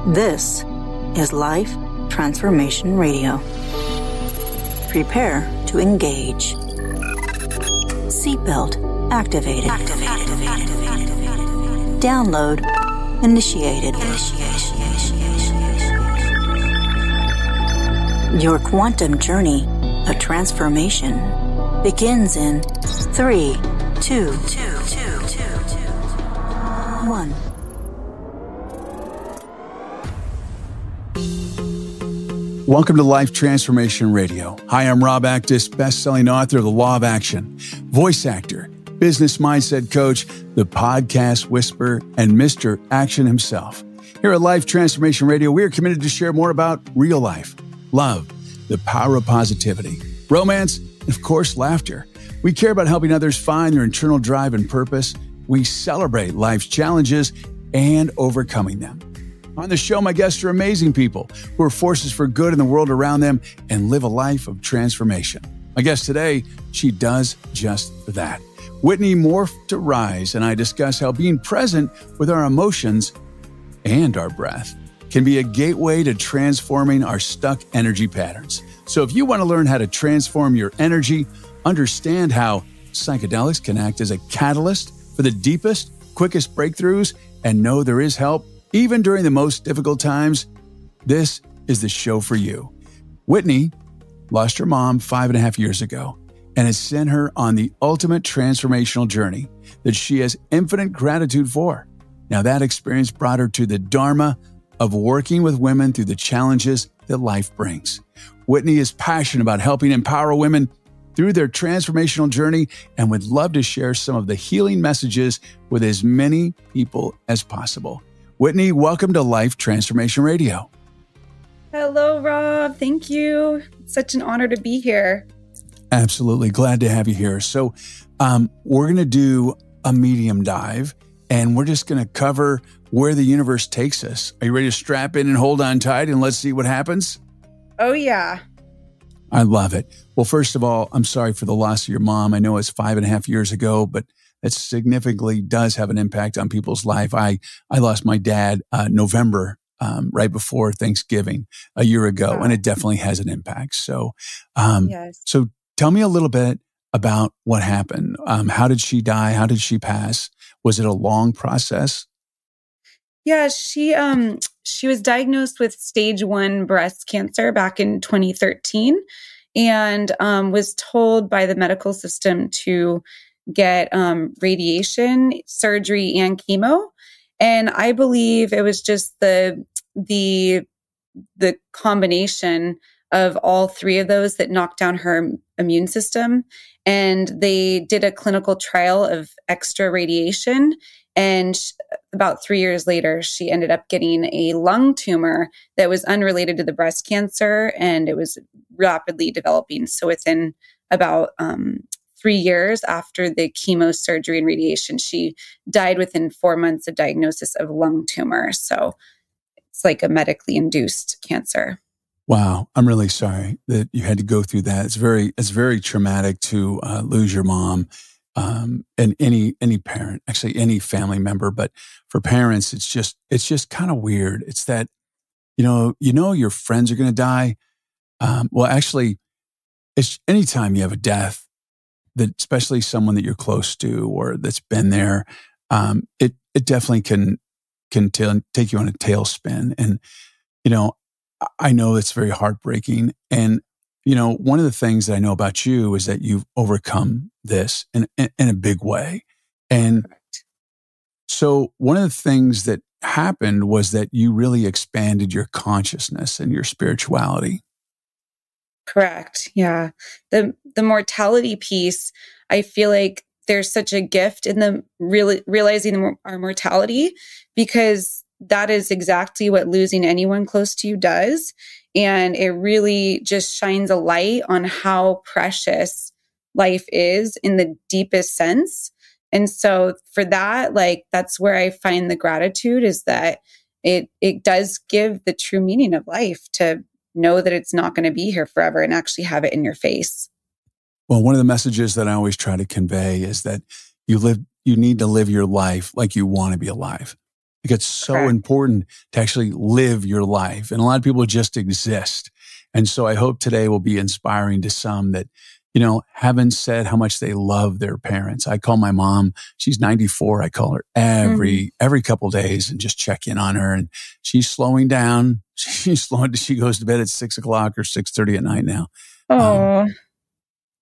This is Life Transformation Radio. Prepare to engage. Seatbelt activated. Download initiated. Your quantum journey of transformation begins in 3, 2, 1. Welcome to Life Transformation Radio. Hi, I'm Rob Actis, best-selling author of The Law of Action, voice actor, business mindset coach, the podcast whisperer, and Mr. Action himself. Here at Life Transformation Radio, we are committed to share more about real life, love, the power of positivity, romance, and of course, laughter. We care about helping others find their internal drive and purpose. We celebrate life's challenges and overcoming them. On the show, my guests are amazing people who are forces for good in the world around them and live a life of transformation. My guest today, she does just that. Whitney Morph2Rise and I discuss how being present with our emotions and our breath can be a gateway to transforming our stuck energy patterns. So if you want to learn how to transform your energy, understand how psychedelics can act as a catalyst for the deepest, quickest breakthroughs, and know there is help, even during the most difficult times, this is the show for you. Whitney lost her mom 5.5 years ago and has sent her on the ultimate transformational journey that she has infinite gratitude for. Now, that experience brought her to the dharma of working with women through the challenges that life brings. Whitney is passionate about helping empower women through their transformational journey and would love to share some of the healing messages with as many people as possible. Whitney, welcome to Life Transformation Radio. Hello, Rob. Thank you. It's such an honor to be here. Absolutely. Glad to have you here. So we're going to do a medium dive, and we're just going to cover where the universe takes us. Are you ready to strap in and hold on tight, and let's see what happens? Oh, yeah. I love it. Well, first of all, I'm sorry for the loss of your mom. I know it's 5.5 years ago, but that significantly does have an impact on people's life. I lost my dad November, right before Thanksgiving a year ago, wow. And it definitely has an impact. So, yes. So tell me a little bit about what happened. How did she die? How did she pass? Was it a long process? Yeah, she was diagnosed with stage 1 breast cancer back in 2013 and was told by the medical system to get radiation, surgery, and chemo. And I believe it was just the combination of all three of those that knocked down her immune system. And they did a clinical trial of extra radiation. And about 3 years later, she ended up getting a lung tumor that was unrelated to the breast cancer, and it was rapidly developing. So within about 3 years after the chemo, surgery, and radiation, she died within 4 months of diagnosis of lung tumor. So it's like a medically induced cancer. Wow. I'm really sorry that you had to go through that. It's very traumatic to lose your mom. And any parent, actually any family member, but for parents, it's just kind of weird. It's that, you know, your friends are going to die. Well, actually, it's anytime you have a death, that especially someone that you're close to or that's been there, it definitely can take you on a tailspin. And, you know, I know it's very heartbreaking. And, you know, one of the things that I know about you is that you've overcome this in a big way. And so one of the things that happened was that you really expanded your consciousness and your spirituality. Correct. Yeah. The mortality piece, I feel like there's such a gift in the realizing our mortality, because that is exactly what losing anyone close to you does. And it really just shines a light on how precious life is in the deepest sense. And so for that, like, that's where I find the gratitude, is that it does give the true meaning of life, to know that it's not going to be here forever and actually have it in your face. Well, one of the messages that I always try to convey is that you need to live your life like you want to be alive. Like it's so Correct. important to actually live your life. And a lot of people just exist. And so I hope today will be inspiring to some that, haven't said how much they love their parents. I call my mom, she's 94. I call her every couple of days and just check in on her. And she's slowing down. She goes to bed at 6:00 or 6:30 at night now. Oh,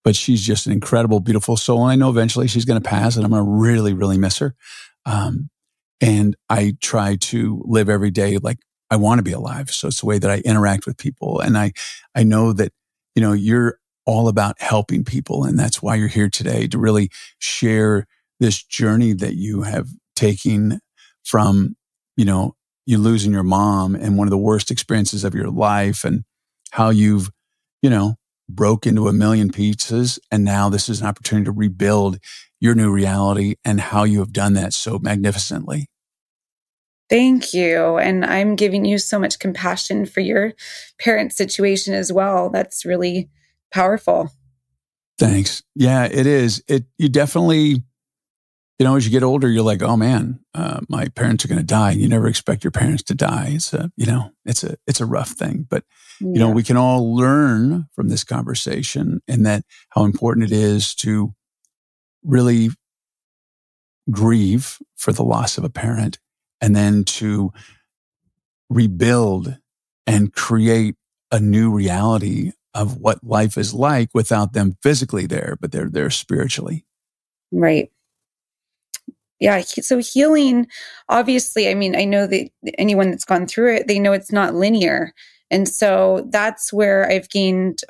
But she's just an incredible, beautiful soul. And I know eventually she's going to pass and I'm going to really, really miss her. And I try to live every day like I want to be alive. So it's the way that I interact with people. And I know that, you're all about helping people. And that's why you're here today, to really share this journey that you have taken from, you losing your mom and one of the worst experiences of your life, and how you've, broke into a million pieces. And now this is an opportunity to rebuild your new reality, and how you have done that so magnificently. thank you. And I'm giving you so much compassion for your parents' situation as well. That's really powerful. Thanks. Yeah, it is. You definitely, as you get older, you're like, oh man, my parents are going to die. And you never expect your parents to die. It's a rough thing, but we can all learn from this conversation, and that how important it is to really grieve for the loss of a parent, and then to rebuild and create a new reality of what life is like without them physically there, but they're there spiritually. Right. Yeah. So healing, obviously, I mean, I know that anyone that's gone through it, they know it's not linear. And so that's where I've gained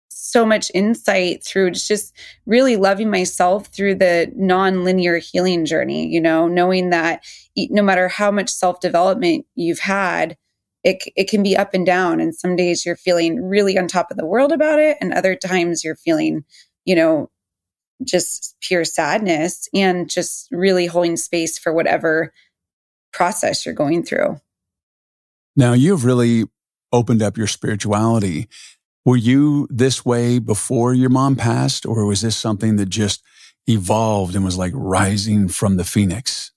so much insight through just really loving myself through the non-linear healing journey, knowing that no matter how much self-development you've had, it can be up and down. And some days you're feeling really on top of the world about it. And other times you're feeling, just pure sadness, and just really holding space for whatever process you're going through. Now, you've really opened up your spirituality. Were you this way before your mom passed, or was this something that just evolved and was like rising from the phoenix?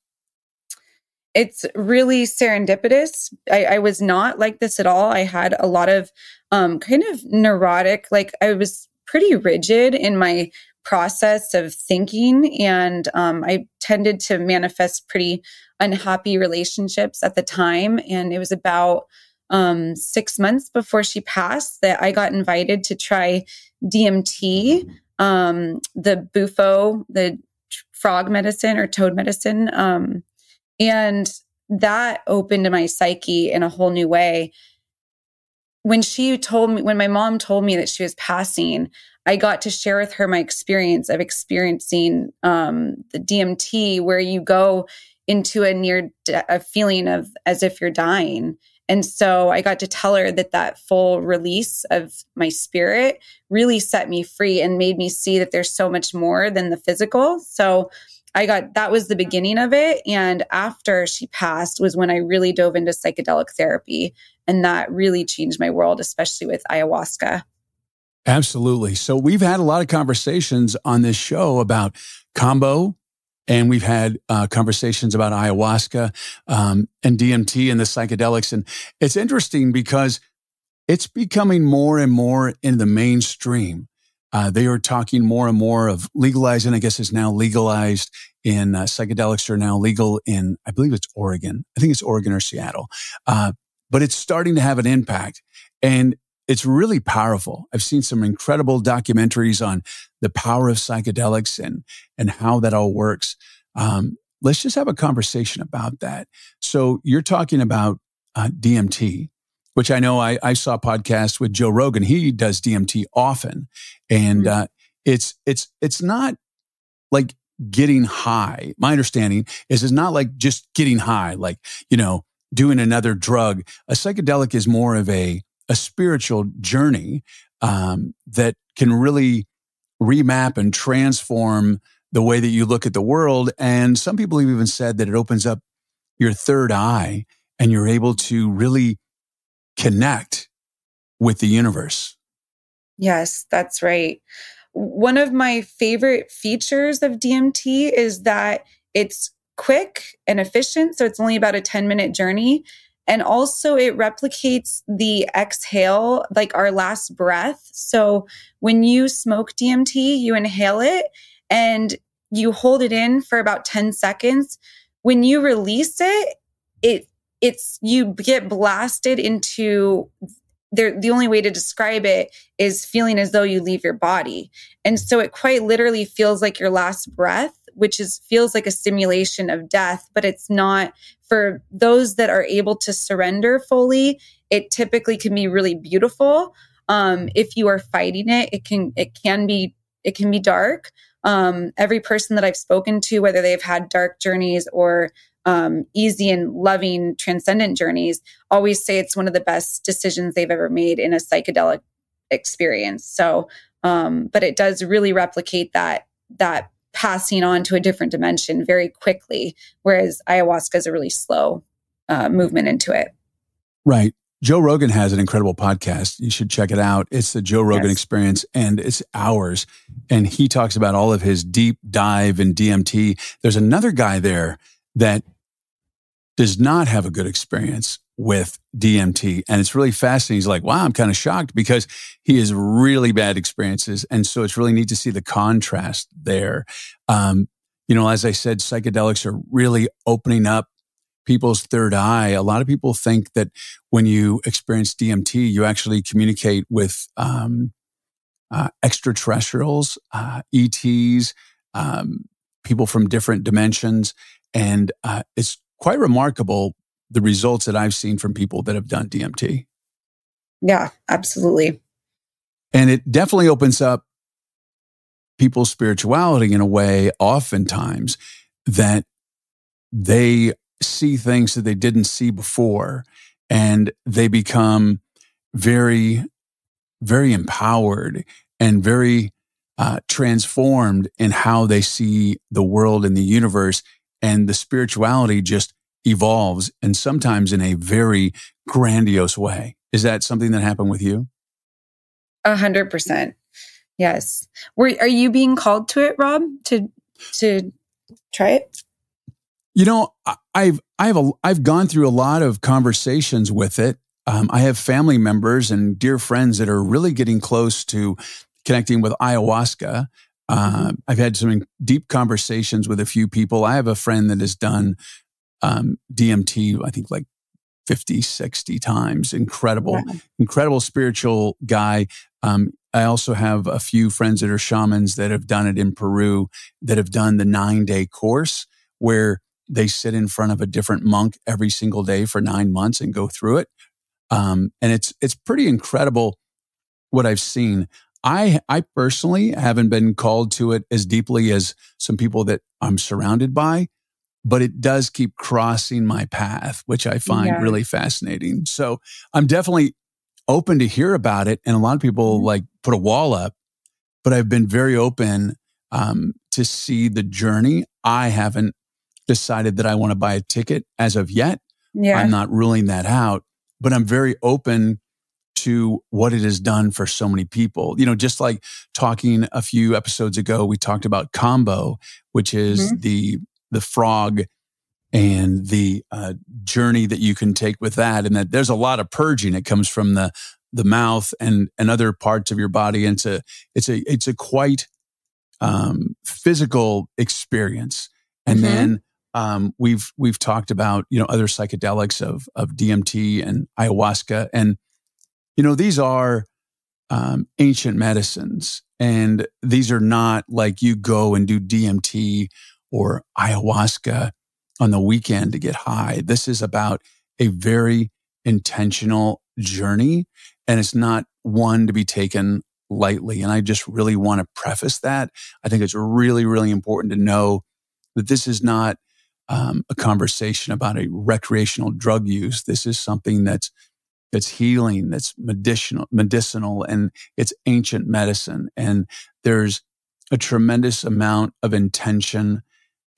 It's really serendipitous. I was not like this at all. I had a lot of kind of neurotic, like I was pretty rigid in my process of thinking. And I tended to manifest pretty unhappy relationships at the time. And it was about 6 months before she passed that I got invited to try DMT, the bufo, the frog medicine or toad medicine. And that opened my psyche in a whole new way. When my mom told me that she was passing, I got to share with her my experience of experiencing the DMT, where you go into a feeling of as if you're dying. And so I got to tell her that full release of my spirit really set me free and made me see that there's so much more than the physical. So that was the beginning of it. And after she passed was when I really dove into psychedelic therapy. And that really changed my world, especially with ayahuasca. Absolutely. So we've had a lot of conversations on this show about combo, and we've had conversations about ayahuasca and DMT and the psychedelics. And it's interesting because it's becoming more and more in the mainstream. They are talking more and more of legalizing. I guess it's now legalized in psychedelics are now legal in, I believe it's Oregon. I think it's Oregon or Seattle. But it's starting to have an impact, and it's really powerful. I've seen some incredible documentaries on the power of psychedelics and how that all works. Let's just have a conversation about that. So you're talking about DMT, which I know I saw a podcast with Joe Rogan. He does DMT often. And it's not like getting high. My understanding is it's not like just getting high, like, doing another drug. A psychedelic is more of a spiritual journey that can really remap and transform the way that you look at the world. And some people have even said that it opens up your third eye and you're able to really connect with the universe. Yes, that's right. One of my favorite features of DMT is that it's quick and efficient. So it's only about a 10-minute journey. And also it replicates the exhale, like our last breath. So when you smoke DMT, you inhale it and you hold it in for about 10 seconds. When you release it, you get blasted into the only way to describe it is feeling as though you leave your body. And so it quite literally feels like your last breath, which feels like a simulation of death, but it's not. For those that are able to surrender fully, it typically can be really beautiful. If you are fighting it, it can be dark. Every person that I've spoken to, whether they've had dark journeys or easy and loving transcendent journeys, always say it's one of the best decisions they've ever made in a psychedelic experience. So, but it does really replicate that passing on to a different dimension very quickly, whereas ayahuasca is a really slow movement into it. Right. Joe Rogan has an incredible podcast. You should check it out. It's the Joe Rogan Experience, and it's hours. And he talks about all of his deep dive in DMT. There's another guy there that does not have a good experience with DMT. And it's really fascinating. He's like, wow, I'm kind of shocked because he has really bad experiences. And so it's really neat to see the contrast there. As I said, psychedelics are really opening up people's third eye. A lot of people think that when you experience DMT, you actually communicate with extraterrestrials, ETs, people from different dimensions. And it's quite remarkable, the results that I've seen from people that have done DMT. Yeah, absolutely. And it definitely opens up people's spirituality in a way, oftentimes, that they see things that they didn't see before. And they become very, very empowered and very transformed in how they see the world and the universe. And the spirituality just evolves, and sometimes in a very grandiose way. Is that something that happened with you? 100%. Yes. Are you being called to it, Rob, to try it? I've gone through a lot of conversations with it. I have family members and dear friends that are really getting close to connecting with ayahuasca. I've had some deep conversations with a few people. I have a friend that has done DMT, I think like 50, 60 times. Incredible spiritual guy. I also have a few friends that are shamans that have done it in Peru, that have done the 9-day course where they sit in front of a different monk every single day for 9 months and go through it. And it's pretty incredible what I've seen. I personally haven't been called to it as deeply as some people that I'm surrounded by, but it does keep crossing my path, which I find really fascinating. So I'm definitely open to hear about it. And a lot of people like put a wall up, but I've been very open to see the journey. I haven't decided that I want to buy a ticket as of yet. Yeah. I'm not ruling that out, but I'm very open to what it has done for so many people. Just like talking a few episodes ago, we talked about Kambo, which is the frog and the journey that you can take with that. And that there's a lot of purging. It comes from the mouth and other parts of your body. And it's a quite physical experience. And then we've talked about, other psychedelics of DMT and ayahuasca. And these are ancient medicines, and these are not like you go and do DMT or ayahuasca on the weekend to get high. This is about a very intentional journey, and it's not one to be taken lightly. And I just really want to preface that. I think it's really, really important to know that this is not a conversation about a recreational drug use. This is something that's healing, that's medicinal, and it's ancient medicine. And there's a tremendous amount of intention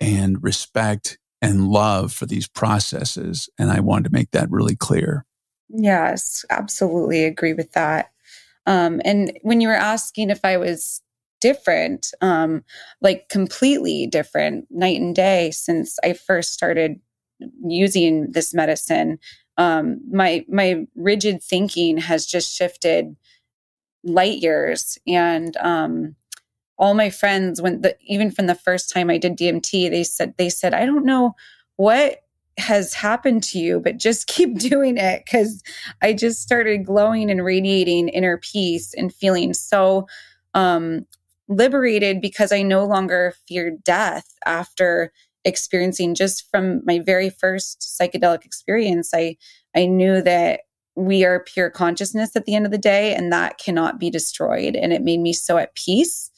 and respect and love for these processes. And I wanted to make that really clear. Yes, absolutely agree with that. And when you were asking if I was different, like completely different, night and day since I first started using this medicine. My rigid thinking has just shifted light years. And all my friends, even from the first time I did DMT, they said, I don't know what has happened to you, but just keep doing it. Cause I just started glowing and radiating inner peace and feeling so liberated, because I no longer feared death after experiencing, just from my very first psychedelic experience. I knew that we are pure consciousness at the end of the day, and that cannot be destroyed. And it made me so at peace.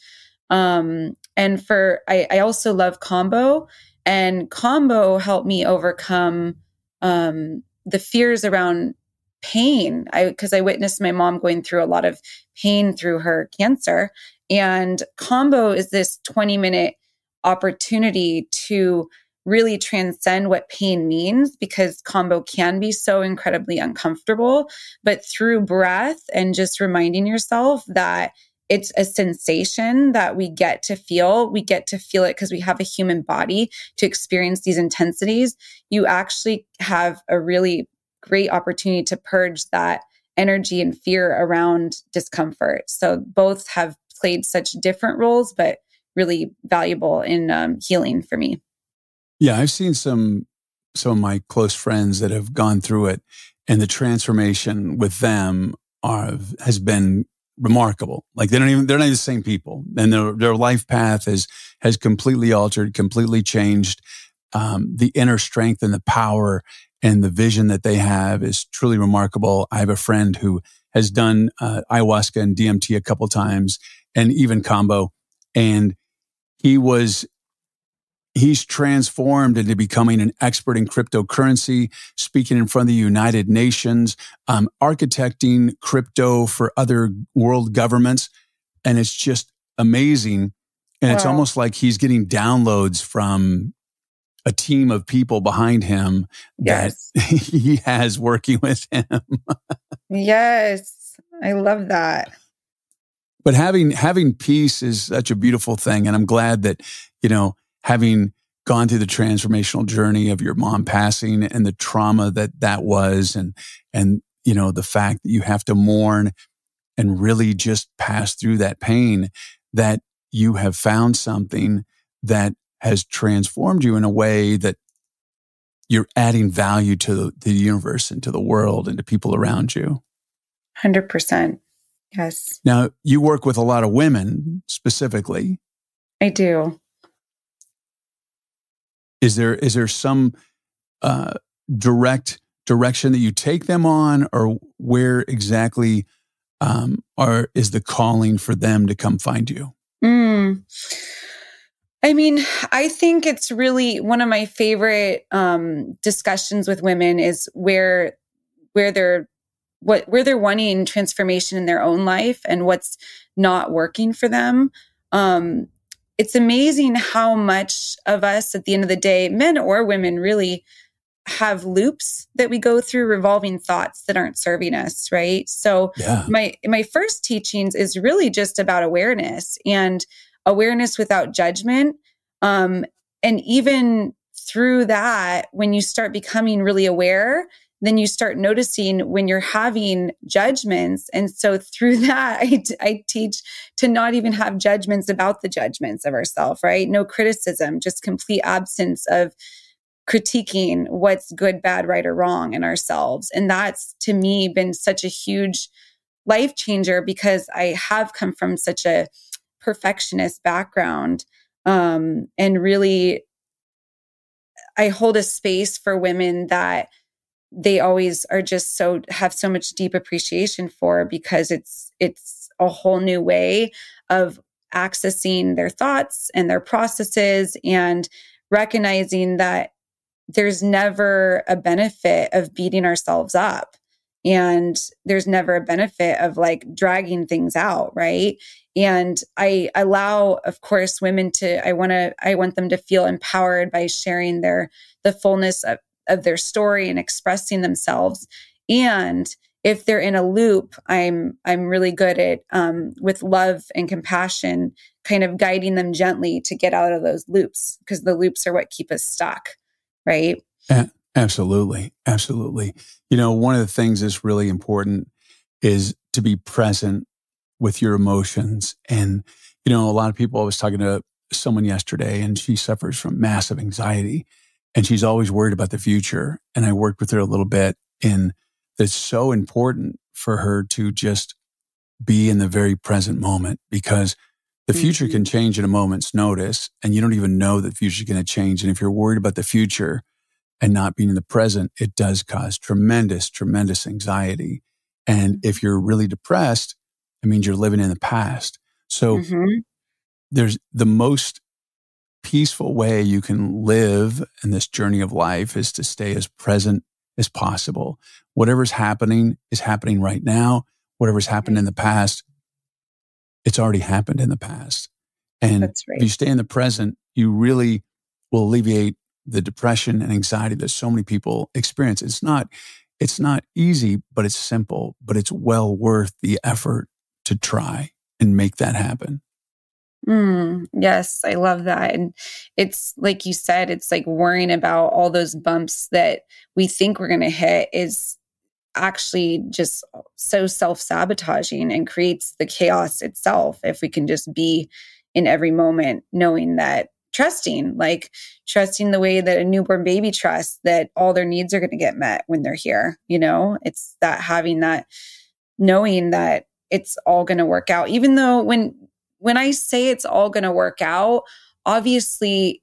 And I also love combo, and combo helped me overcome the fears around pain. Because I witnessed my mom going through a lot of pain through her cancer. And combo is this 20-minute opportunity to really transcend what pain means, because combo can be so incredibly uncomfortable. But through breath and just reminding yourself that it's a sensation that we get to feel it because we have a human body to experience these intensities. You actually have a really great opportunity to purge that energy and fear around discomfort. So both have played such different roles, but really valuable in healing for me. Yeah, I've seen some of my close friends that have gone through it, and the transformation with them has been remarkable. Like they're not the same people, and their life path has completely altered, completely changed. The inner strength and the power and the vision that they have is truly remarkable. I have a friend who has done ayahuasca and DMT a couple times, and even combo, and he's transformed into becoming an expert in cryptocurrency, speaking in front of the United Nations, architecting crypto for other world governments. And it's just amazing. And It's almost like he's getting downloads from a team of people behind him that he has working with him. Yes, I love that. But having peace is such a beautiful thing. And I'm glad that, having gone through the transformational journey of your mom passing and the trauma that was, and the fact that you have to mourn and really just pass through that pain, that you have found something that has transformed you in a way that you're adding value to the universe and to the world and to people around you. 100%. Yes. Now, you work with a lot of women specifically. I do. Is there some direct direction that you take them on, or where exactly is the calling for them to come find you? I mean, I think it's really one of my favorite discussions with women is where they're wanting transformation in their own life and what's not working for them. It's amazing how much of us at the end of the day, men or women, really have loops that we go through, revolving thoughts that aren't serving us, right? So my first teachings is really just about awareness and awareness without judgment. And even through that, when you start becoming really aware, then you start noticing when you're having judgments. And so through that, I teach to not even have judgments about the judgments of ourselves, right? No criticism, just complete absence of critiquing what's good, bad, right, or wrong in ourselves. And that's, to me, been such a huge life changer, because I have come from such a perfectionist background. And really, I hold a space for women that they always are just have so much deep appreciation for, because it's a whole new way of accessing their thoughts and their processes, and recognizing that there's never a benefit of beating ourselves up, and there's never a benefit of like dragging things out, right? And I allow, of course, women I want them to feel empowered by sharing the fullness of their story and expressing themselves. And if they're in a loop, I'm really good at, with love and compassion, kind of guiding them gently to get out of those loops, because the loops are what keep us stuck. Right. Absolutely. Absolutely. You know, one of the things that's really important is to be present with your emotions. And, you know, a lot of people, I was talking to someone yesterday and she suffers from massive anxiety and she's always worried about the future. And I worked with her a little bit, and it's so important for her to just be in the very present moment, because the future can change at a moment's notice and you don't even know that the future is going to change. And if you're worried about the future and not being in the present, it does cause tremendous, tremendous anxiety. And if you're really depressed, it means you're living in the past. So there's the most peaceful way you can live in this journey of life is to stay as present as possible. Whatever's happening is happening right now. Whatever's happened in the past, it's already happened in the past. And That's right. if you stay in the present, you really will alleviate the depression and anxiety that so many people experience. It's not easy, but it's simple, but it's well worth the effort to try and make that happen. Yes, I love that. And it's like you said, it's like worrying about all those bumps that we think we're going to hit is actually just so self-sabotaging and creates the chaos itself. If we can just be in every moment, knowing that, trusting the way that a newborn baby trusts that all their needs are going to get met when they're here. You know, it's that having that, knowing that it's all going to work out, even though when I say it's all going to work out, obviously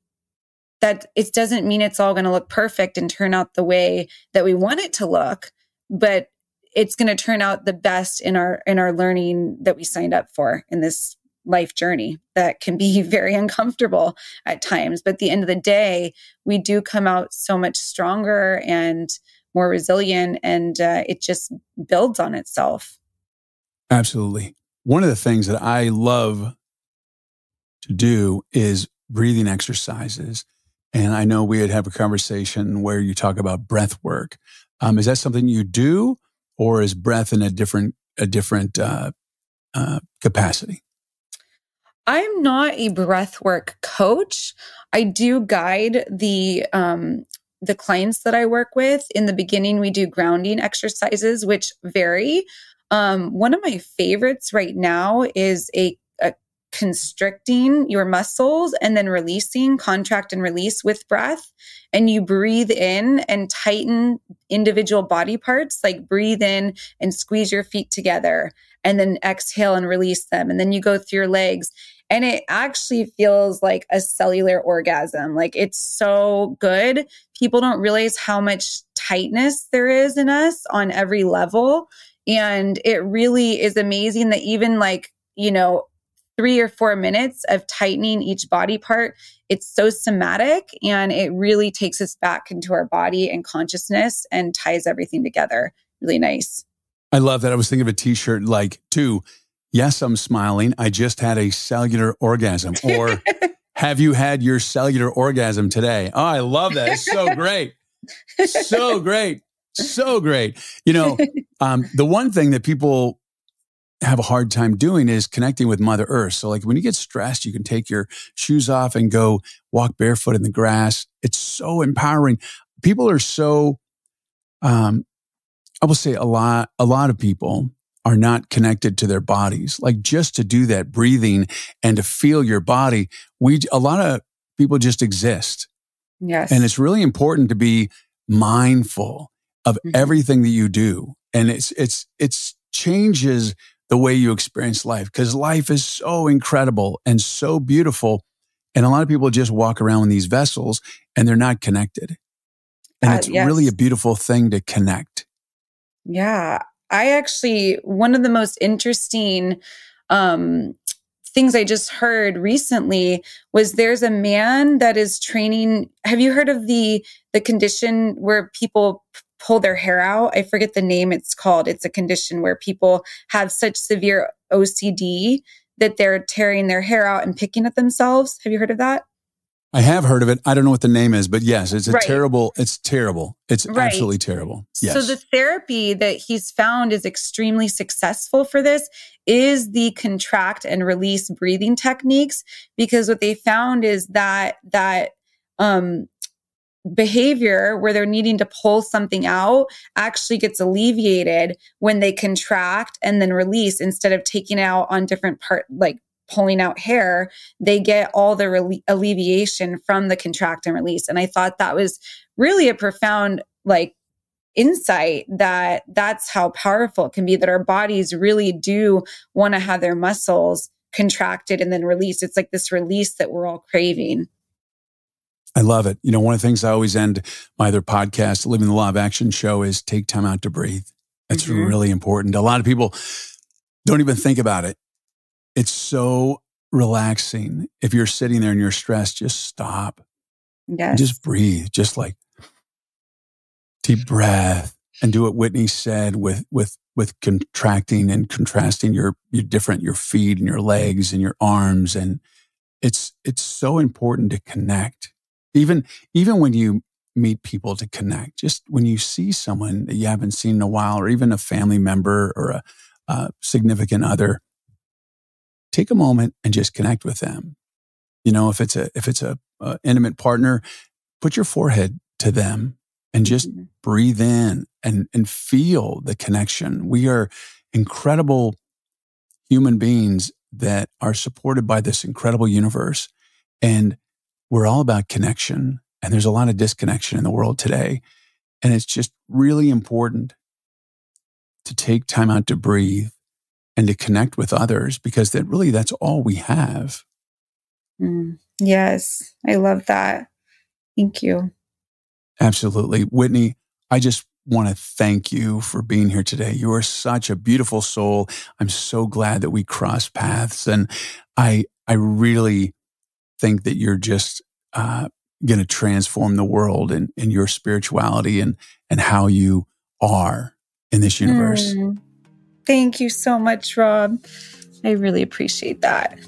that it doesn't mean it's all going to look perfect and turn out the way that we want it to look, but it's going to turn out the best in our learning that we signed up for in this life journey that can be very uncomfortable at times. But at the end of the day, we do come out so much stronger and more resilient, and it just builds on itself. Absolutely. One of the things that I love to do is breathing exercises. And I know we had have a conversation where you talk about breath work. Is that something you do, or is breath in a different capacity? I'm not a breathwork coach. I do guide the clients that I work with. In the beginning, we do grounding exercises, which vary. One of my favorites right now is a constricting your muscles and then releasing, contract and release with breath. And you breathe in and tighten individual body parts, like breathe in and squeeze your feet together, and then exhale and release them. And then you go through your legs. And it actually feels like a cellular orgasm. Like, it's so good. People don't realize how much tightness there is in us on every level. And it really is amazing that even 3 or 4 minutes of tightening each body part, it's so somatic, and it really takes us back into our body and consciousness and ties everything together. Really nice. I love that. I was thinking of a t-shirt yes, I'm smiling. I just had a cellular orgasm. Or have you had your cellular orgasm today? Oh, I love that. It's so great. So great. So great. You know, the one thing that people have a hard time doing is connecting with Mother Earth. So when you get stressed, you can take your shoes off and go walk barefoot in the grass. It's so empowering. People are so, I will say a lot of people are not connected to their bodies. Just to do that breathing and to feel your body, a lot of people just exist. Yes. And it's really important to be mindful of everything that you do. And it's changes the way you experience life, because life is so incredible and so beautiful. And a lot of people just walk around in these vessels and they're not connected. And it's really a beautiful thing to connect. Yeah. One of the most interesting things I just heard recently was there's a man that is training. Have you heard of the condition where people pull their hair out? I forget the name it's called. It's a condition where people have such severe OCD that they're tearing their hair out and picking at themselves. Have you heard of that? I have heard of it. I don't know what the name is, but yes, it's Right. terrible. It's terrible. It's Right. absolutely terrible. Yes. So the therapy that he's found is extremely successful for this is the contract and release breathing techniques, because what they found is that behavior where they're needing to pull something out actually gets alleviated when they contract and then release instead of taking out on different part, like pulling out hair. They get all the alleviation from the contract and release. And I thought that was really a profound insight that that's how powerful it can be, that our bodies really do want to have their muscles contracted and then released. It's like this release that we're all craving. I love it. One of the things I always end my other podcast, Living the Law of Action show, is take time out to breathe. That's really important. A lot of people don't even think about it. It's so relaxing. If you're sitting there and you're stressed, just stop. Yes. Just breathe. Just like deep breath, and do what Whitney said with contracting and contrasting your feet and your legs and your arms. And it's so important to connect. Even when you meet people, to connect. Just when you see someone that you haven't seen in a while, or even a family member or a significant other, take a moment and just connect with them. If it's a intimate partner, put your forehead to them and just breathe in and feel the connection. We are incredible human beings that are supported by this incredible universe. And we're all about connection. And there's a lot of disconnection in the world today. And it's just really important to take time out to breathe and to connect with others, because that's all we have. Yes, I love that. Thank you. Absolutely. Whitney, I just want to thank you for being here today. You are such a beautiful soul. I'm so glad that we crossed paths. And I really think that you're just going to transform the world in your spirituality and how you are in this universe. Thank you so much, Rob. I really appreciate that.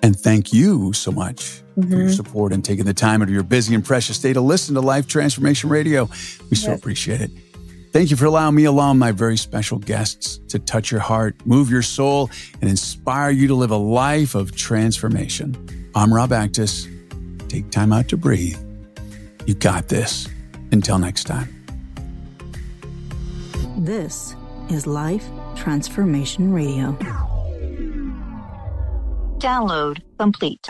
And thank you so much for your support and taking the time out of your busy and precious day to listen to Life Transformation Radio. We so appreciate it. Thank you for allowing me, along my very special guests, to touch your heart, move your soul, and inspire you to live a life of transformation. I'm Rob Actis. Take time out to breathe. You got this. Until next time. This is Life Transformation Radio. Download complete.